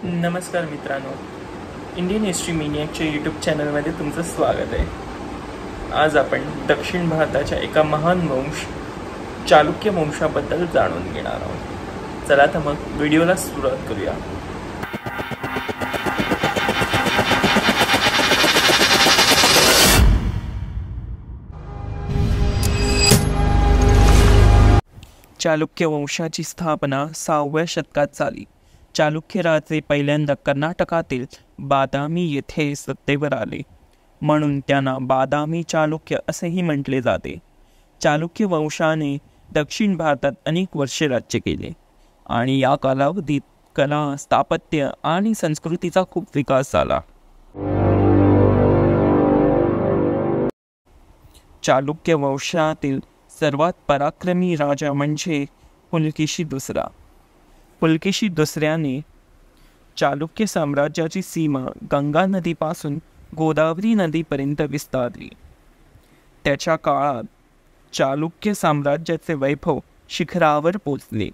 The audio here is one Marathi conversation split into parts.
नमस्कार मित्रांनो, इंडियन हिस्ट्री मिनिएकच्या यूट्यूब चॅनलमध्ये तुमचं स्वागत आहे। आज आपण दक्षिण भारताच्या एका महान वंश चालुक्य वंशाबद्दल जाणून घेणार आहोत। चला तर मग व्हिडिओला सुरुवात करूया। चालुक्य वंशाची स्थापना 6व्या शतकात झाली। चालुक्य राजे पहिल्यांदा कर्नाटकातील बादामी येथे सत्तेवर आले, म्हणून त्यांना बादामी चालुक्य असेही म्हटले जाते। चालुक्य वंशाने दक्षिण भारतात अनेक वर्षे राज्य केले आणि या कालावधीत कला, स्थापत्य आणि संस्कृतीचा खूप विकास झाला। चालुक्य वंशातील सर्वात पराक्रमी राजा म्हणजे पुलकेशी दुसरा। पुलकेशी दुसऱ्याने चालुक्य साम्राज्याची सीमा गंगा नदीपासून गोदावरी नदीपर्यंत विस्तारली। त्याच्या काळात चालुक्य साम्राज्याचे वैभव शिखरावर पोचले।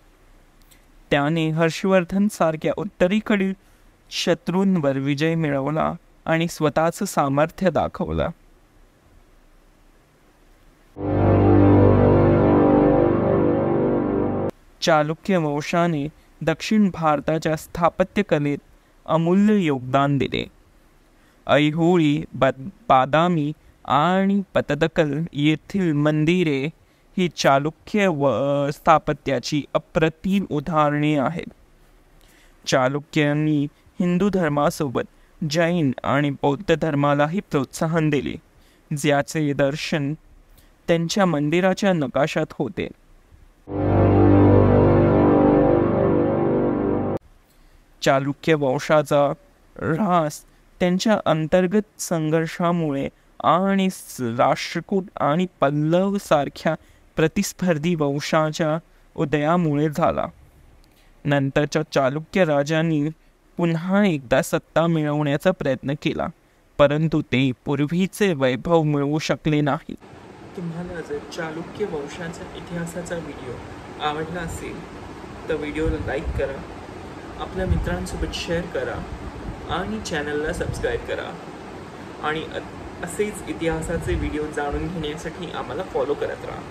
त्याने हर्षवर्धन सारख्या उत्तरेकडील शत्रूंवर विजय मिळवला आणि स्वतःचं सामर्थ्य दाखवलं। चालुक्य वंशाने दक्षिण भारताच्या स्थापत्यकलेत अमूल्य योगदान दिले। ऐहोळी, बादामी आणि पतदकल येथील मंदिरे ही चालुक्य स्थापत्याची अप्रतिम उदाहरणे आहेत। चालुक्यांनी हिंदू धर्मासोबत जैन आणि बौद्ध धर्मालाही प्रोत्साहन दिले, ज्याचे दर्शन त्यांच्या मंदिराच्या नकाशात होते। चालुक्य वंशाचा ऱ्हास त्यांच्या अंतर्गत संघर्षामुळे आणि राष्ट्रकूट आणि पल्लव सारख्या प्रतिस्पर्धी वंशाच्या उदयामुळे झाला। नंतरच्या चालुक्य राजांनी पुन्हा एकदा सत्ता मिळवण्याचा प्रयत्न केला, परंतु ते पूर्वीचे वैभव मिळवू शकले नाही। तुम्हाला जर चालुक्य वंशाच्या इतिहासाचा व्हिडिओ आवडला असेल तर व्हिडिओला लाईक करा, आपल्या मित्रांसोबत शेअर करा आणि चॅनलला सबस्क्राईब करा आणि असेच इतिहासाचे व्हिडिओ जाणून घेण्यासाठी आम्हाला फॉलो करत राहा।